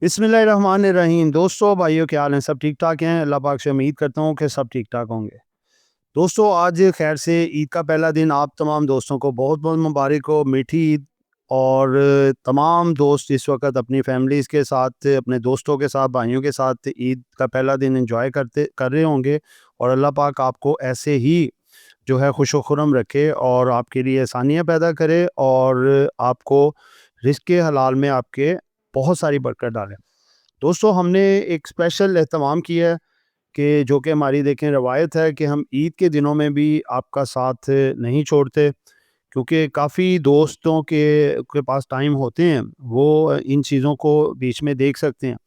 बिस्मिल्लाहिर्रहमानिर्रहीम। दोस्तों, भाइयों, क्या हाल है? सब ठीक ठाक हैं? अल्लाह पाक से उम्मीद करता हूँ कि सब ठीक ठाक होंगे। दोस्तों, आज खैर से ईद का पहला दिन आप तमाम दोस्तों को बहुत बहुत मुबारक हो, मीठी ईद। और तमाम दोस्त इस वक्त अपनी फैमिलीज़ के साथ, अपने दोस्तों के साथ, भाइयों के साथ ईद का पहला दिन एंजॉय कर रहे होंगे। और अल्लाह पाक आपको ऐसे ही जो है खुश खुरम रखे और आपके लिए आसानियाँ पैदा करे और आपको रिज़्क़ हलाल में आपके बहुत सारी बरकत डालें। दोस्तों, हमने एक स्पेशल एहतमाम किया है कि जो कि हमारी देखें रवायत है कि हम ईद के दिनों में भी आपका साथ नहीं छोड़ते, क्योंकि काफ़ी दोस्तों के पास टाइम होते हैं, वो इन चीज़ों को बीच में देख सकते हैं।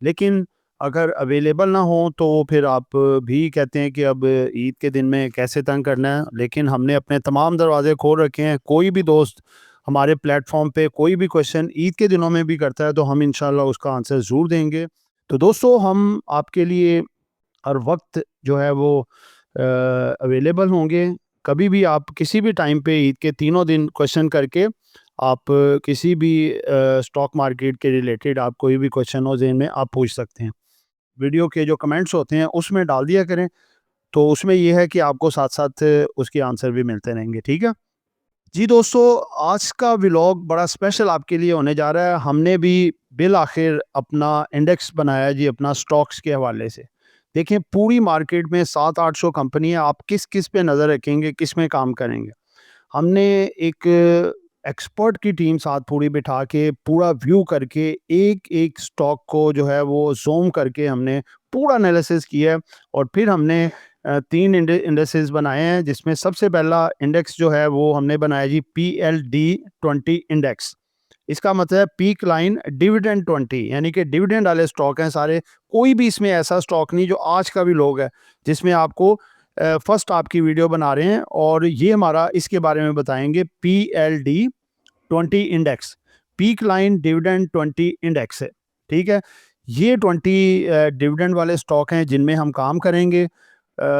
लेकिन अगर अवेलेबल ना हो तो फिर आप भी कहते हैं कि अब ईद के दिन में कैसे तंग करना है। लेकिन हमने अपने तमाम दरवाजे खोल रखे हैं, कोई भी दोस्त हमारे प्लेटफॉर्म पे कोई भी क्वेश्चन ईद के दिनों में भी करता है तो हम इंशाल्लाह उसका आंसर ज़रूर देंगे। तो दोस्तों, हम आपके लिए हर वक्त जो है वो अवेलेबल होंगे। कभी भी आप किसी भी टाइम पे ईद के तीनों दिन क्वेश्चन करके आप किसी भी स्टॉक मार्केट के रिलेटेड आप कोई भी क्वेश्चन हो ज़हन में आप पूछ सकते हैं। वीडियो के जो कमेंट्स होते हैं उसमें डाल दिया करें, तो उसमें ये है कि आपको साथ-साथ उसके आंसर भी मिलते रहेंगे, ठीक है? जी दोस्तों, आज का व्लॉग बड़ा स्पेशल आपके लिए होने जा रहा है। हमने भी बिल आखिर अपना इंडेक्स बनाया जी, अपना स्टॉक्स के हवाले से। देखें, पूरी मार्केट में 700-800 कंपनी है, आप किस-किस पे नज़र रखेंगे, किस में काम करेंगे? हमने एक एक्सपर्ट की टीम साथ पूरी बिठा के पूरा व्यू करके एक-एक स्टॉक को जो है वो ज़ूम करके हमने पूरा एनालिसिस किया है। और फिर हमने 3 इंडेक्सेस बनाए हैं, जिसमें सबसे पहला इंडेक्स जो है वो हमने बनाया जी PLD20 इंडेक्स। इसका मतलब है पीक लाइन डिविडेंड 20, यानी कि डिविडेंड वाले स्टॉक हैं सारे। कोई भी इसमें ऐसा स्टॉक नहीं जो आज का भी लोग है जिसमें आपको फर्स्ट आपकी वीडियो बना रहे हैं और ये हमारा इसके बारे में बताएंगे। PLD20 index, peak line dividend 20 index है, ठीक है? ये 20 डिविडेंड वाले स्टॉक हैं जिनमें हम काम करेंगे।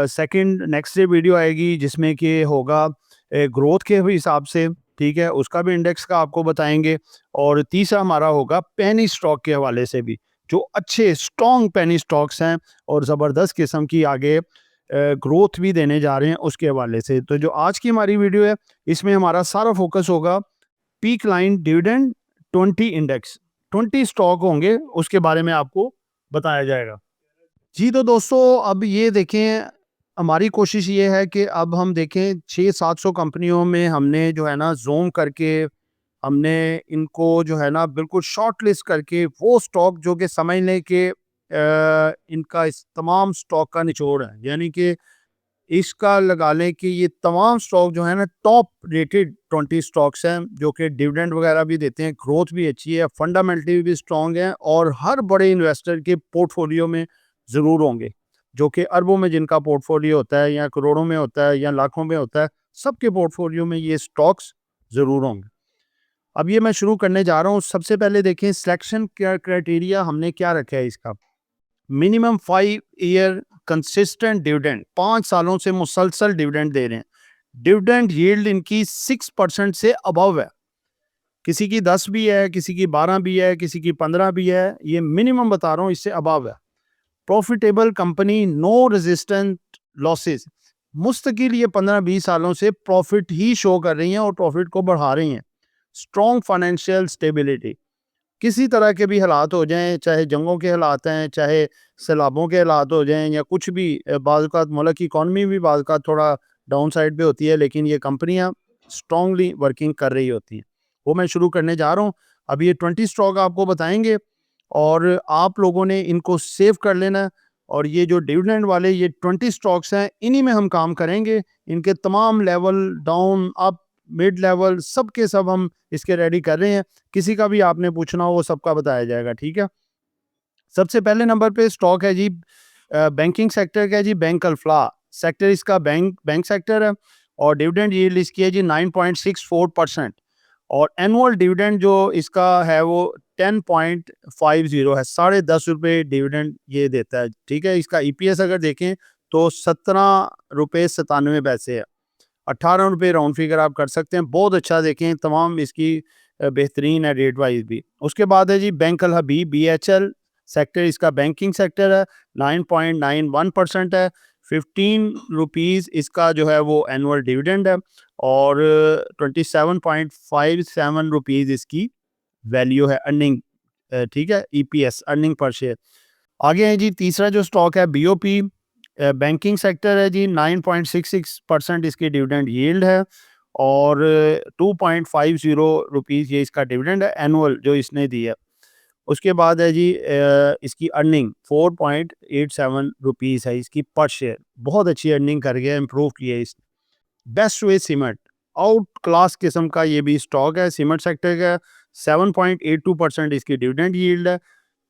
सेकंड नेक्स्ट डे वीडियो आएगी जिसमें कि होगा ग्रोथ के हिसाब से, ठीक है? उसका भी इंडेक्स का आपको बताएंगे। और तीसरा हमारा होगा पेनी स्टॉक के हवाले से भी, जो अच्छे स्ट्रॉन्ग पेनी स्टॉक्स हैं और ज़बरदस्त किस्म की आगे ग्रोथ भी देने जा रहे हैं उसके हवाले से। तो जो आज की हमारी वीडियो है, इसमें हमारा सारा फोकस होगा peak line dividend 20 index. 20 stock होंगे, उसके बारे में आपको बताया जाएगा। जी, तो दोस्तों, अब ये देखें, हमारी कोशिश ये है कि अब हम देखें 600-700 कंपनियों में हमने जो है ना ज़ूम करके हमने इनको जो है ना बिल्कुल शॉर्ट लिस्ट करके वो स्टॉक जो कि समझ लें कि इनका इस तमाम स्टॉक का निचोड़ है, यानी कि इसका लगा लें कि ये तमाम स्टॉक जो है ना टॉप रेटेड 20 स्टॉक्स हैं, जो कि डिविडेंड वगैरह भी देते हैं, ग्रोथ भी अच्छी है, फंडामेंटली भी स्ट्रॉन्ग है और हर बड़े इन्वेस्टर के पोर्टफोलियो में ज़रूर होंगे। जो कि अरबों में जिनका पोर्टफोलियो होता है या करोड़ों में होता है या लाखों में होता है, सबके पोर्टफोलियो में ये स्टॉक्स ज़रूर होंगे। अब ये मैं शुरू करने जा रहा हूँ। सबसे पहले देखें सिलेक्शन क्राइटेरिया हमने क्या रखा है इसका। मिनिमम 5 ईयर कंसिस्टेंट डिविडेंड, 5 सालों से मुसलसल डिविडेंड दे रहे हैं। डिविडेंड यील्ड इनकी 6% से अबव है। किसी की 10 भी है, किसी की 12 भी है, किसी की 15 भी है। ये मिनिमम बता रहा हूँ, इससे अबव है। Profitable company, no resistant losses. मुस्तकिल ये 15-20 सालों से प्रॉफिट ही शो कर रही हैं और प्रॉफिट को बढ़ा रही हैं। स्ट्रॉन्ग फाइनेंशियल स्टेबिलिटी, किसी तरह के भी हालात हो जाएं, चाहे जंगों के हालात हैं, चाहे सैलाबों के हालात हो जाएं या कुछ भी, बाज़ औक़ात मुल्क की इकॉनमी भी बाज़ औक़ात थोड़ा डाउन साइड पे होती है, लेकिन ये कंपनियां स्ट्रांगली वर्किंग कर रही होती हैं। वो मैं शुरू करने जा रहा हूँ। अब ये 20 स्टॉक आपको बताएंगे और आप लोगों ने इनको सेव कर लेना है। और ये जो डिविडेंड वाले ये 20 स्टॉक्स हैं, इन्हीं में हम काम करेंगे। इनके तमाम level, down, up, mid level, सब के सब हम इसके रेडी कर रहे हैं। किसी का भी आपने पूछना हो वो सबका बताया जाएगा, ठीक है? सबसे पहले नंबर पे स्टॉक है जी, बैंकिंग सेक्टर का है जी, बैंक अल्फला सेक्टर इसका बैंक सेक्टर है। और डिविडेंड यील्ड इसकी है जी 9.64%। और एनुअल डिविडेंड जो इसका है वो 10.50 है, ₹10.5 डिविडेंड ये देता है, ठीक है? इसका ईपीएस अगर देखें तो ₹17.97 है। ₹18 राउंड फिगर आप कर सकते हैं। बहुत अच्छा देखें, तमाम इसकी बेहतरीन है रेट वाइज भी। उसके बाद है जी बैंक अल हबीब BHL सेक्टर, इसका बैंकिंग सेक्टर है, 9.91% है। 15 रुपीज़ इसका जो है वो एनुअल डिविडेंड है और 27.57 रुपीज़ इसकी वैल्यू है अर्निंग, ठीक है, EPS अर्निंग पर शेयर। आगे है जी तीसरा जो स्टॉक है BOP बैंकिंग सेक्टर है जी, 9.66% इसकी डिविडेंड यील्ड है और 2.50 रुपीज़ ये इसका डिविडेंड है एनुअल जो इसने दी है। उसके बाद है जी इसकी अर्निंग 4.87 रुपीज़ है इसकी पर शेयर, बहुत अच्छी अर्निंग कर गया, इम्प्रूव किया इस। Best way cement, out class किस्म का ये भी स्टॉक है सीमेंट सेक्टर का, 7.82% इसकी डिविडेंड यील्ड है,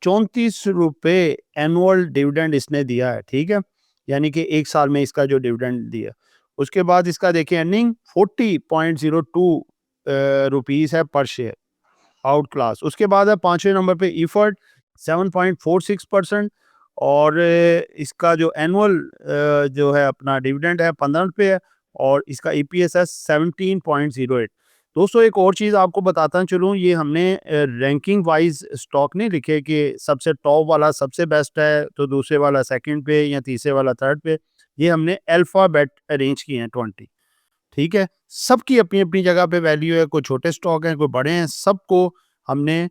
34 रुपये एनुअल डिविडेंड इसने दिया है, ठीक है, यानी कि एक साल में इसका जो डिविडेंड दिया। उसके बाद इसका देखिए अर्निंग 40.02 रुपीज़ है पर शेयर, आउट क्लास। उसके बाद है पाँचवें नंबर पे इफर्ट 7.46% और इसका जो एनुअल जो है अपना डिविडेंड है 15 रुपये है और इसका EPS है 17.08। दोस्तों एक और चीज़ आपको बताता चलूँ, ये हमने रैंकिंग वाइज स्टॉक नहीं लिखे कि सबसे टॉप वाला सबसे बेस्ट है तो दूसरे वाला सेकंड पे या तीसरे वाला थर्ड पे, ये हमने अल्फ़ाबेट अरेंज किए हैं 20, ठीक है। सबकी अपनी-अपनी जगह पे वैल्यू है, कोई छोटे स्टॉक हैं, कोई बड़े हैं, सबको हमने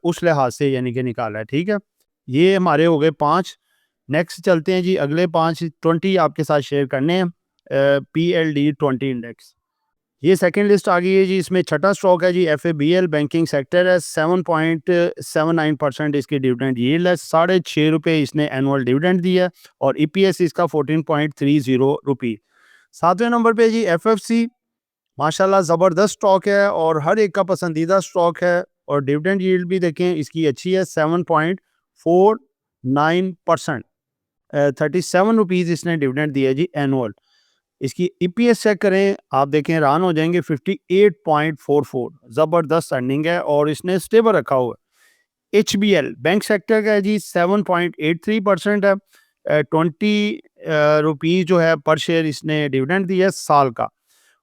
उस लिहाज से यानी कि निकाला है, ठीक है। ये हमारे हो गए 5। नेक्स्ट चलते हैं जी, अगले 5 20 आपके साथ शेयर करने हैं। PLD 20 इंडेक्स, ये सेकंड लिस्ट आ गई है जी। इसमें छठा स्टॉक है जी FABL बैंकिंग सेक्टर है, 7.79% इसकी डिविडेंड यील्ड है, 6.5 रुपये इसने एनुअल डिविडेंड दिया है और EPS इसका 14.30 रुपी। सातवें नंबर पे जी FFC, माशाल्लाह ज़बरदस्त स्टॉक है और हर एक का पसंदीदा स्टॉक है और डिविडेंड यील्ड भी देखें इसकी अच्छी है, 7.49%, 37 रुपीज़ इसने डिविडेंड दिया जी एनुअल। इसकी EPS चेक करें, आप देखें हैरान हो जाएंगे, 58.44, ज़बरदस्त अर्निंग है और इसने स्टेबल रखा हुआ है। HBL बैंक सेक्टर का है जी, 7.83% है, 20 रुपीज़ जो है पर शेयर इसने डिविडेंड दिया है साल का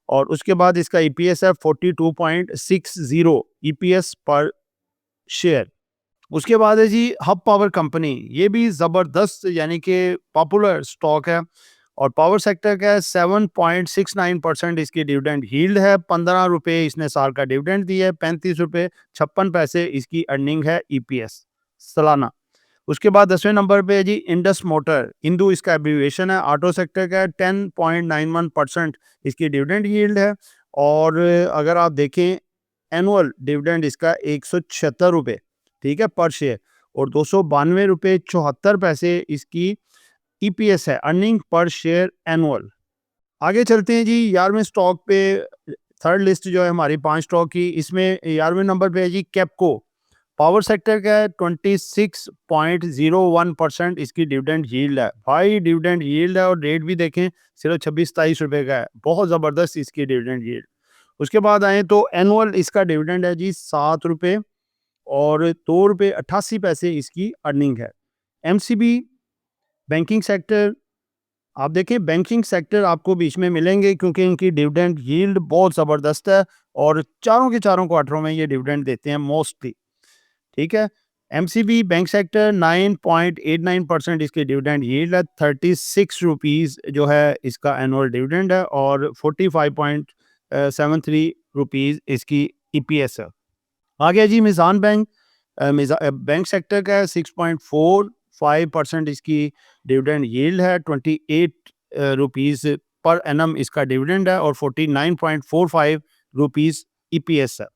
और उसके बाद इसका EPS है 42.60 EPS पर शेयर। उसके बाद है जी हब पावर कंपनी, ये भी ज़बरदस्त यानी कि पॉपुलर स्टॉक है और पावर सेक्टर का है, 7.69% इसकी डिविडेंड यील्ड है, 15 रुपये इसने साल का डिविडेंड दिया है, 35 रुपये 56 पैसे इसकी अर्निंग है EPS सालाना। उसके बाद 10वें नंबर पे है जी इंडस मोटर, इंदू इसका एब्रीविएशन है, ऑटो सेक्टर का है, 10.91% इसकी डिविडेंड यील्ड है और अगर आप देखें एनुअल डिविडेंड इसका 176 रुपये, ठीक है, पर शेयर और 292 रुपये 74 पैसे इसकी EPS है, अर्निंग पर शेयर एनुअल। आगे चलते हैं जी 11वें स्टॉक पे। थर्ड लिस्ट जो है हमारी 5 स्टॉक की, इसमें 11वें नंबर पे है जी कैपको, पावर सेक्टर का है, 26.01% इसकी डिविडेंड यील्ड है, भाई डिविडेंड यील्ड है और रेट भी देखें सिर्फ 26-27 रुपये का है, बहुत ज़बरदस्त इसकी डिविडेंड यील्ड। उसके बाद आए तो एनुअल इसका डिविडेंड है जी 7 रुपये और 2 रुपये 88 पैसे इसकी अर्निंग है। MCB बैंकिंग सेक्टर, आप देखिए बैंकिंग सेक्टर आपको बीच में मिलेंगे क्योंकि इनकी डिविडेंड यील्ड बहुत ज़बरदस्त है और चारों के चारों क्वार्टरों में ये डिविडेंड देते हैं मोस्टली, ठीक है। MCB बैंक सेक्टर 9.89% इसकी डिविडेंड यील्ड है, 36 रुपीज़ जो है इसका एनुअल डिविडेंड है और 45.73 रुपीज़ इसकी EPS है। आगे जी मिज़ान बैंक, बैंक सेक्टर का है, 6.45% इसकी डिविडेंड यील्ड है, 28 रुपीज़ पर एनम इसका डिविडेंड है और 49.45 रुपीज़ EPS है।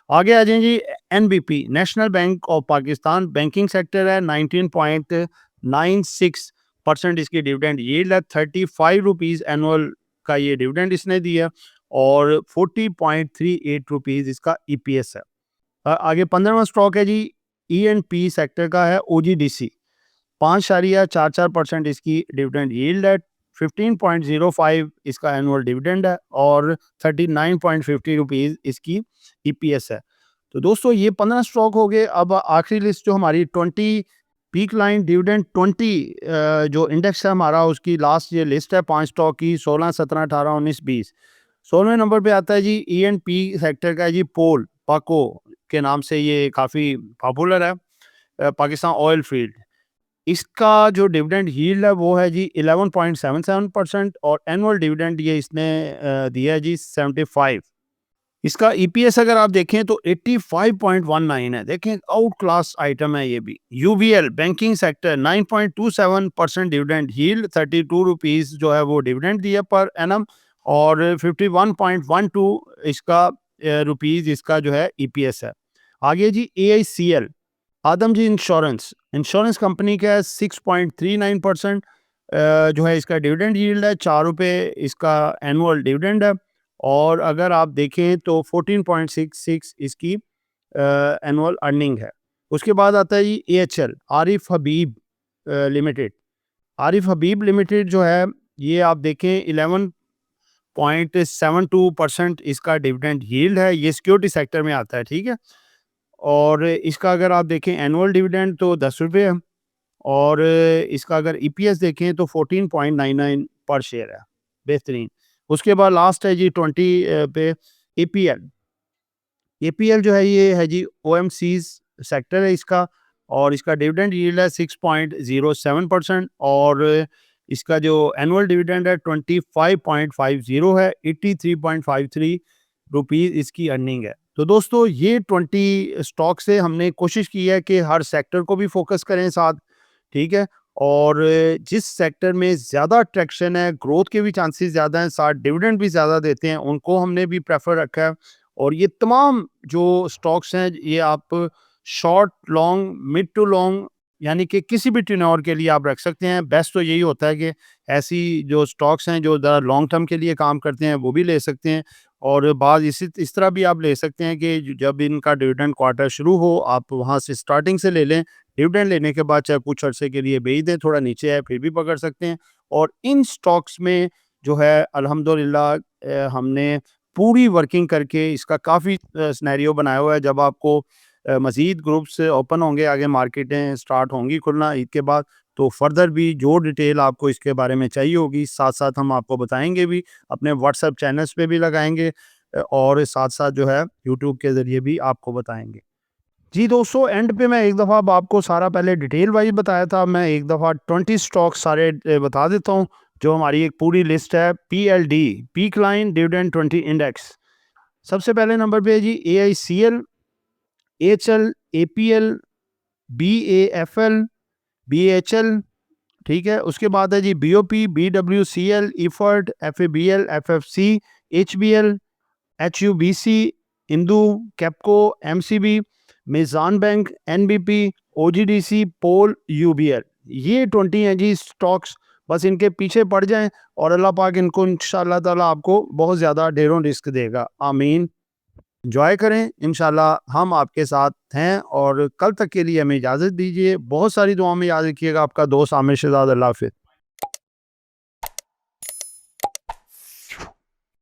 आगे आ जाए जी NBP national bank of Pakistan banking sector है, 19.96% इसकी डिविडेंड यील्ड है, 35 रुपीज़ एनुअल का ये डिविडेंड इसने दिया और 40.38 रुपीज़ इसका EPS है। आगे 15वां स्टॉक है जी ENP सेक्टर का है, OGDC, 5.44% इसकी डिविडेंड यील्ड है, 15.05 इसका एनुअल डिविडेंड है और 39.50 रुपीज़ इसकी EPS है। तो दोस्तों ये 15 स्टॉक हो गए। अब आखिरी लिस्ट जो हमारी 20 पीक लाइन डिविडेंड 20 जो इंडेक्स है हमारा, उसकी लास्ट ये लिस्ट है 5 स्टॉक की, 16, 17, 18, 19, 20। 16वें नंबर पे आता है जी ENP सेक्टर का है जी पोल, पाको के नाम से ये काफ़ी पॉपुलर है, पाकिस्तान ऑयल फील्ड। इसका जो डिविडेंड यील्ड है वो है जी 11.77% और एनुअल डिविडेंड ये इसने दिया है जी 75। इसका ईपीएस अगर आप देखें तो 85.19 है। देखें आउट क्लास आइटम है ये भी। UBL banking sector 9.27% dividend yield, 32 rupees जो है वो डिविडेंड दिया पर एनम और 51.12 इसका रुपीस इसका जो है ईपीएस है। आगे जी एआईसीएल आदमजी इंश्योरेंस कंपनी का है 6.39% जो है इसका डिविडेंड यील्ड है, 4 रुपये इसका एनुअल डिविडेंड है और अगर आप देखें तो 14.66 इसकी एनुअल अर्निंग है। उसके बाद आता है जी एएचएल आरिफ हबीब लिमिटेड। आरिफ हबीब लिमिटेड जो है ये आप देखें 11.72% इसका डिविडेंड यील्ड है। ये सिक्योरिटी सेक्टर में आता है, ठीक है। और इसका अगर आप देखें एनुअल डिविडेंड तो 10 रुपये है और इसका अगर ईपीएस देखें तो 14.99 पर शेयर है, बेहतरीन। उसके बाद लास्ट है जी 20 पे एपीएल। एपीएल जो है ये है जी ओएमसीज सेक्टर है इसका और इसका डिविडेंड यील्ड है 6.07% और इसका जो एनुअल डिविडेंड है 25.50 है, 83.53 रुपीस इसकी अर्निंग है। तो दोस्तों ये 20 स्टॉक से हमने कोशिश की है कि हर सेक्टर को भी फोकस करें साथ, ठीक है। और जिस सेक्टर में ज़्यादा ट्रैक्शन है, ग्रोथ के भी चांसेस ज़्यादा हैं, साथ डिविडेंड भी ज़्यादा देते हैं, उनको हमने भी प्रेफर रखा है। और ये तमाम जो स्टॉक्स हैं ये आप short long mid to long यानी कि किसी भी टेन्योर के लिए आप रख सकते हैं। बेस्ट तो यही होता है कि ऐसी जो स्टॉक्स हैं जो ज़रा लॉन्ग टर्म के लिए काम करते हैं वो भी ले सकते हैं और बाद इस तरह भी आप ले सकते हैं कि जब इनका डिविडेंड क्वार्टर शुरू हो आप वहाँ से स्टार्टिंग से ले लें, डिविडेंड लेने के बाद चाहे कुछ अर्से के लिए बेच दें, थोड़ा नीचे है फिर भी पकड़ सकते हैं। और इन स्टॉक्स में जो है अल्हम्दुलिल्लाह हमने पूरी वर्किंग करके इसका काफ़ी सिनेरियो बनाया हुआ है। जब आपको मज़ीद ग्रुप्स ओपन होंगे, आगे मार्केटें स्टार्ट होंगी खुलना ईद के बाद, तो फर्दर भी जो डिटेल आपको इसके बारे में चाहिए होगी साथ साथ हम आपको बताएंगे भी, अपने व्हाट्सएप चैनल्स पे भी लगाएंगे और साथ साथ जो है यूट्यूब के ज़रिए भी आपको बताएंगे। जी दोस्तों, एंड पे मैं एक दफ़ा अब आपको सारा पहले डिटेल वाइज बताया था, मैं एक दफ़ा 20 स्टॉक सारे बता देता हूँ जो हमारी एक पूरी लिस्ट है। PLD peak line dividend 20 index सबसे पहले नंबर पे है जी। AICL, HL, APL, BAFL, BHL, ठीक है। उसके बाद है जी BOP, BWCL, EFERT, FABL, FFC, HBL, HUBC, INDU, Kapco, MCB, Meezan bank, NBP, OGDC, POL, UBL. ये 20 हैं जी स्टॉक्स। बस इनके पीछे पड़ जाएं और अल्लाह पाक इनको इंशाल्लाह ताला आपको बहुत ज़्यादा ढेरों रिस्क देगा। आमीन। एंजॉय करें, इंशाल्लाह हम आपके साथ हैं और कल तक के लिए हमें इजाज़त दीजिए। बहुत सारी दुआओं में याद रखिएगा। आपका दोस्त आमिर शहजाद। अल्लाह हाफ़िज़।